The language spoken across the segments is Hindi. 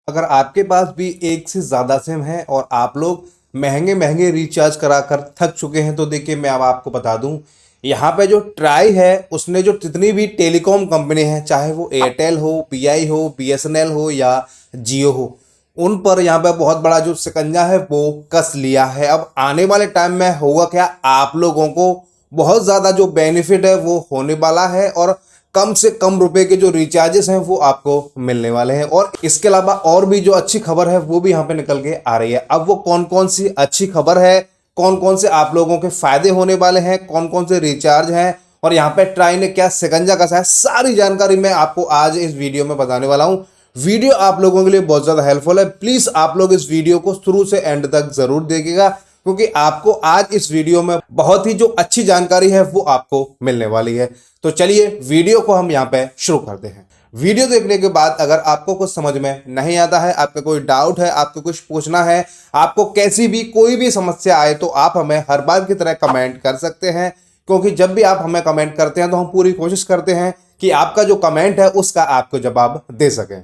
अगर आपके पास भी एक से ज़्यादा सिम है और आप लोग महंगे महंगे रिचार्ज करा कर थक चुके हैं, तो देखिए मैं अब आपको बता दूं, यहाँ पे जो ट्राई है उसने जो जितनी भी टेलीकॉम कंपनी है, चाहे वो एयरटेल हो, बीआई हो, बीएसएनएल हो या जियो हो, उन पर यहाँ पे बहुत बड़ा जो शिकंजा है वो कस लिया है। अब आने वाले टाइम में होगा क्या, आप लोगों को बहुत ज़्यादा जो बेनिफिट है वो होने वाला है और कम से कम रुपए के जो रिचार्जेस हैं वो आपको मिलने वाले हैं। और इसके अलावा और भी जो अच्छी खबर है वो भी यहाँ पे निकल के आ रही है। अब वो कौन कौन सी अच्छी खबर है, कौन कौन से आप लोगों के फायदे होने वाले हैं, कौन कौन से रिचार्ज हैं और यहाँ पे ट्राई ने क्या शिकंजा कसा है, सारी जानकारी मैं आपको आज इस वीडियो में बताने वाला हूँ। वीडियो आप लोगों के लिए बहुत ज़्यादा हेल्पफुल है। प्लीज़ आप लोग इस वीडियो को शुरू से एंड तक ज़रूर देखिएगा, क्योंकि आपको आज इस वीडियो में बहुत ही जो अच्छी जानकारी है वो आपको मिलने वाली है। तो चलिए वीडियो को हम यहाँ पे शुरू करते हैं। वीडियो देखने के बाद अगर आपको कुछ समझ में नहीं आता है, आपका कोई डाउट है, आपको कुछ पूछना है, आपको कैसी भी कोई भी समस्या आए, तो आप हमें हर बार की तरह कमेंट कर सकते हैं। क्योंकि जब भी आप हमें कमेंट करते हैं तो हम पूरी कोशिश करते हैं कि आपका जो कमेंट है उसका आपको जवाब दे सकें।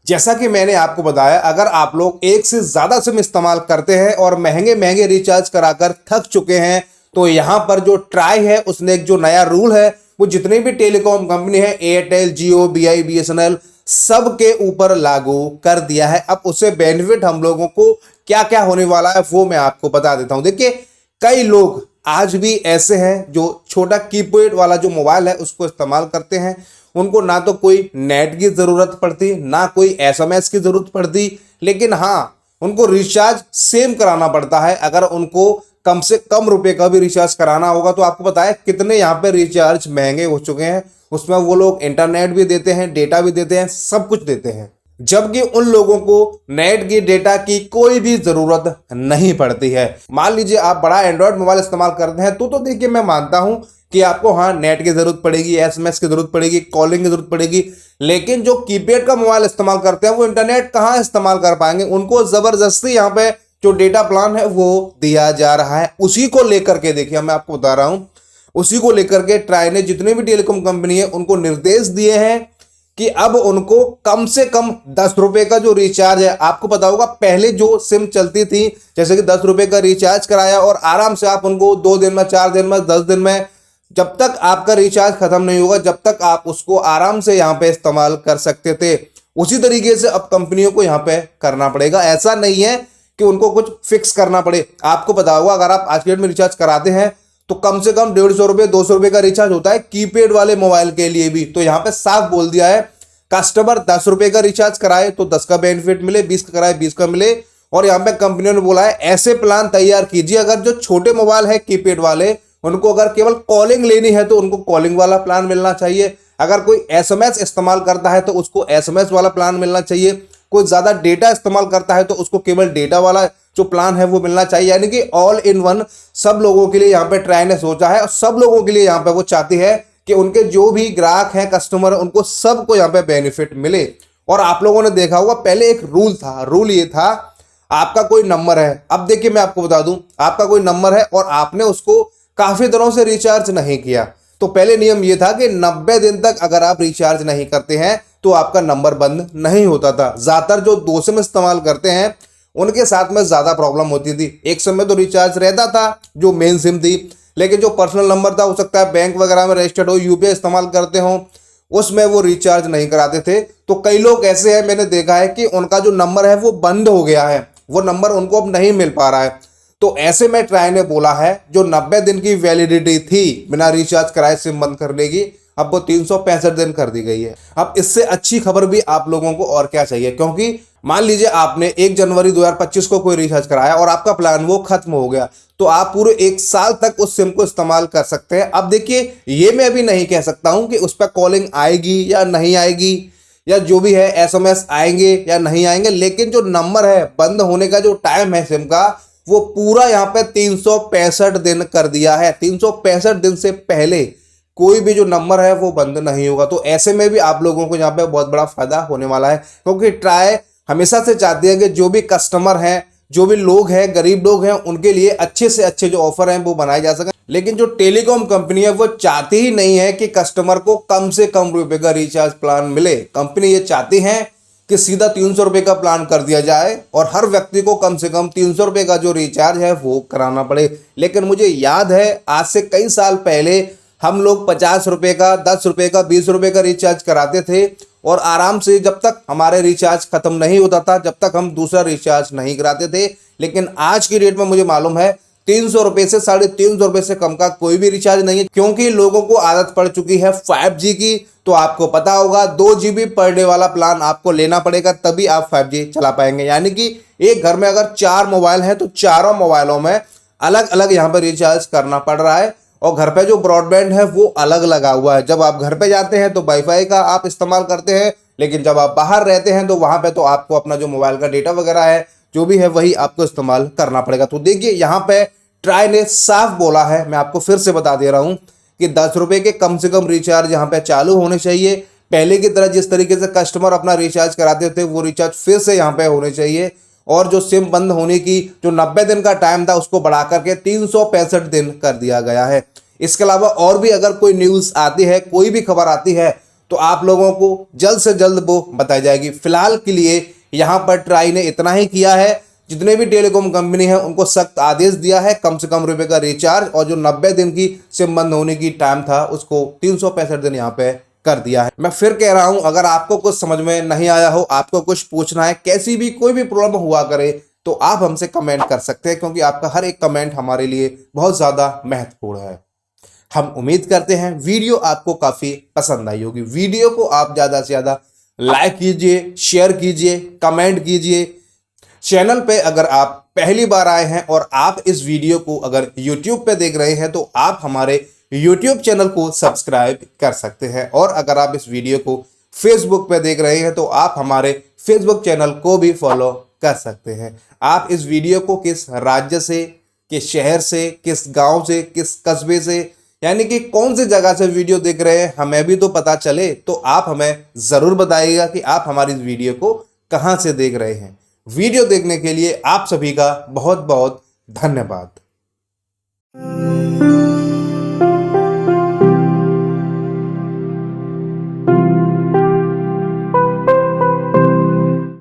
जैसा कि मैंने आपको बताया, अगर आप लोग एक से ज्यादा सिम इस्तेमाल करते हैं और महंगे महंगे रिचार्ज कराकर थक चुके हैं, तो यहां पर जो ट्राई है उसने एक जो नया रूल है वो जितनी भी टेलीकॉम कंपनी है, एयरटेल, जियो, बीआई, बीएसएनएल, सब के ऊपर लागू कर दिया है। अब उससे बेनिफिट हम लोगों को क्या क्या होने वाला है वो मैं आपको बता देता हूं। देखिए, कई लोग आज भी ऐसे हैं जो छोटा कीपैड वाला जो मोबाइल है उसको इस्तेमाल करते हैं। उनको ना तो कोई नेट की ज़रूरत पड़ती, ना कोई एसएमएस की ज़रूरत पड़ती, लेकिन हाँ, उनको रिचार्ज सेम कराना पड़ता है। अगर उनको कम से कम रुपए का भी रिचार्ज कराना होगा, तो आपको पता है कितने यहाँ पे रिचार्ज महंगे हो चुके हैं। उसमें वो लोग इंटरनेट भी देते हैं, डेटा भी देते हैं, सब कुछ देते हैं, जबकि उन लोगों को नेट की, डेटा की कोई भी जरूरत नहीं पड़ती है। मान लीजिए आप बड़ा एंड्रॉयड मोबाइल इस्तेमाल करते हैं, तो देखिए मैं मानता हूं कि आपको हाँ नेट की जरूरत पड़ेगी, एसएमएस की जरूरत पड़ेगी, कॉलिंग की जरूरत पड़ेगी, लेकिन जो कीपैड का मोबाइल इस्तेमाल करते हैं वो इंटरनेट कहाँ इस्तेमाल कर पाएंगे। उनको जबरदस्ती यहाँ पे जो डेटा प्लान है वो दिया जा रहा है। उसी को लेकर के देखिए मैं आपको बता रहा हूं, उसी को लेकर के ट्राई ने जितनी भी टेलीकॉम कंपनी है उनको निर्देश दिए हैं कि अब उनको कम से कम 10 रुपए का जो रिचार्ज है, आपको पता होगा पहले जो सिम चलती थी, जैसे कि 10 रुपए का रिचार्ज कराया और आराम से आप उनको 2 दिन में, 4 दिन में, 10 दिन में, जब तक आपका रिचार्ज खत्म नहीं होगा जब तक आप उसको आराम से यहाँ पे इस्तेमाल कर सकते थे। उसी तरीके से अब कंपनियों को यहाँ पे करना पड़ेगा। ऐसा नहीं है कि उनको कुछ फिक्स करना पड़े। आपको पता होगा अगर आप आज के डेट में रिचार्ज कराते हैं तो कम से कम 150 रुपये, 200 रुपये का रिचार्ज होता है कीपैड वाले मोबाइल के लिए भी। तो यहाँ पे साफ बोल दिया है, कस्टमर 10 रुपये का रिचार्ज कराए तो 10 का बेनिफिट मिले, 20 का कराए 20 का मिले। और यहाँ पे कंपनियों ने बोला है ऐसे प्लान तैयार कीजिए, अगर जो छोटे मोबाइल है कीपैड वाले, उनको अगर केवल कॉलिंग लेनी है तो उनको कॉलिंग वाला प्लान मिलना चाहिए। अगर कोई एसएमएस इस्तेमाल करता है तो उसको एसएमएस वाला प्लान मिलना चाहिए। कोई ज्यादा डेटा इस्तेमाल करता है तो उसको केवल डेटा वाला जो प्लान है वो मिलना चाहिए। यानी कि ऑल इन वन सब लोगों के लिए यहाँ पे ट्राई ने सोचा है और सब लोगों के लिए यहाँ पे वो चाहती है कि उनके जो भी ग्राहक हैं, कस्टमर, उनको सबको यहाँ पे बेनिफिट मिले। और आप लोगों ने देखा होगा पहले एक रूल था, रूल ये था, आपका कोई नंबर है, अब देखिए मैं आपको बता दूं, आपका कोई नंबर है और आपने उसको काफी दिनों से रिचार्ज नहीं किया, तो पहले नियम यह था कि 90 दिन तक अगर आप रिचार्ज नहीं करते हैं तो आपका नंबर बंद नहीं होता था। ज्यादातर जो 2 सिम इस्तेमाल करते हैं उनके साथ में ज्यादा प्रॉब्लम होती थी। एक समय तो रिचार्ज रहता था जो मेन सिम थी, लेकिन जो पर्सनल नंबर था, हो सकता है बैंक वगैरह में रजिस्टर्ड हो, यूपीआई इस्तेमाल करते हो, उसमें वो रिचार्ज नहीं कराते थे। तो कई लोग ऐसे हैं, मैंने देखा है कि उनका जो नंबर है वो बंद हो गया है, वो नंबर उनको अब नहीं मिल पा रहा है। तो ऐसे में ट्राई ने बोला है जो 90 दिन की वैलिडिटी थी बिना रिचार्ज कराए सिम बंद करने की, अब वो 365 दिन कर दी गई है। अब इससे अच्छी खबर भी आप लोगों को और क्या चाहिए, क्योंकि मान लीजिए आपने 1 जनवरी 2025 को कोई रिचार्ज कराया और आपका प्लान वो खत्म हो गया, तो आप पूरे 1 साल तक उस सिम को इस्तेमाल कर सकते हैं। अब देखिए, ये मैं अभी नहीं कह सकता हूं कि उस पर कॉलिंग आएगी या नहीं आएगी, या जो भी है एसएमएस आएंगे या नहीं आएंगे, लेकिन जो नंबर है बंद होने का जो टाइम है सिम का, वो पूरा यहाँ पे 365 दिन कर दिया है। 365 दिन से पहले कोई भी जो नंबर है वो बंद नहीं होगा। तो ऐसे में भी आप लोगों को यहाँ पे बहुत बड़ा फायदा होने वाला है, क्योंकि ट्राई हमेशा से चाहती है कि जो भी कस्टमर हैं, जो भी लोग हैं, गरीब लोग हैं, उनके लिए अच्छे से अच्छे जो ऑफर हैं वो बनाए जा सकें। लेकिन जो टेलीकॉम कंपनी है वो चाहती ही नहीं है कि कस्टमर को कम से कम रुपए का रिचार्ज प्लान मिले। कंपनी ये चाहती है कि सीधा 300 रुपये का प्लान कर दिया जाए और हर व्यक्ति को कम से कम 300 रुपये का जो रिचार्ज है वो कराना पड़े। लेकिन मुझे याद है आज से कई साल पहले हम लोग 50 रुपये का, 10 रुपये का, 20 रुपये का रिचार्ज कराते थे और आराम से जब तक हमारे रिचार्ज खत्म नहीं होता था, जब तक हम दूसरा रिचार्ज नहीं कराते थे। लेकिन आज की डेट में मुझे मालूम है 300 रुपये से 350 रुपये से कम का कोई भी रिचार्ज नहीं है, क्योंकि लोगों को आदत पड़ चुकी है 5G की। तो आपको पता होगा 2 GB पर डे वाला प्लान आपको लेना पड़ेगा, तभी आप 5G चला पाएंगे। यानी कि एक घर में अगर 4 मोबाइल हैं तो चारों मोबाइलों में अलग अलग यहाँ पर रिचार्ज करना पड़ रहा है और घर पे जो ब्रॉडबैंड है वो अलग लगा हुआ है। जब आप घर पे जाते हैं तो वाईफाई का आप इस्तेमाल करते हैं, लेकिन जब आप बाहर रहते हैं तो वहां पे तो आपको अपना जो मोबाइल का डेटा वगैरह है जो भी है वही आपको इस्तेमाल करना पड़ेगा। तो देखिए यहाँ पे ट्राई ने साफ बोला है, मैं आपको फिर से बता दे रहा हूं कि 10 रुपये के कम से कम रिचार्ज यहाँ पे चालू होने चाहिए। पहले की तरह जिस तरीके से कस्टमर अपना रिचार्ज कराते थे वो रिचार्ज फिर से यहाँ पे होने चाहिए और जो सिम बंद होने की जो 90 दिन का टाइम था उसको बढ़ा करके 365 दिन कर दिया गया है। इसके अलावा और भी अगर कोई न्यूज़ आती है, कोई भी खबर आती है तो आप लोगों को जल्द से जल्द वो बताई जाएगी। फिलहाल के लिए यहाँ पर ट्राई ने इतना ही किया है, जितने भी टेलीकॉम कंपनी है उनको सख्त आदेश दिया है कम से कम रुपए का रिचार्ज और जो 90 दिन की सिम बंद होने की टाइम था उसको 365 दिन यहाँ पे कर दिया है। मैं फिर कह रहा हूं, अगर आपको कुछ समझ में नहीं आया हो, आपको कुछ पूछना है, कैसी भी कोई भी प्रॉब्लम हुआ करे तो आप हमसे कमेंट कर सकते हैं, क्योंकि आपका हर एक कमेंट हमारे लिए बहुत ज़्यादा महत्वपूर्ण है। हम उम्मीद करते हैं वीडियो आपको काफ़ी पसंद आई होगी। वीडियो को आप ज़्यादा से ज़्यादा लाइक कीजिए, शेयर कीजिए, कमेंट कीजिए। चैनल पे अगर आप पहली बार आए हैं और आप इस वीडियो को अगर YouTube पे देख रहे हैं तो आप हमारे YouTube चैनल को सब्सक्राइब कर सकते हैं, और अगर आप इस वीडियो को Facebook पे देख रहे हैं तो आप हमारे Facebook चैनल को भी फॉलो कर सकते हैं। आप इस वीडियो को किस राज्य से, किस शहर से, किस गांव से, किस कस्बे से, यानी कि कौन सी जगह से वीडियो देख रहे हैं हमें भी तो पता चले, तो आप हमें ज़रूर बताइएगा कि आप हमारी इस वीडियो को कहाँ से देख रहे हैं। वीडियो देखने के लिए आप सभी का बहुत बहुत धन्यवाद।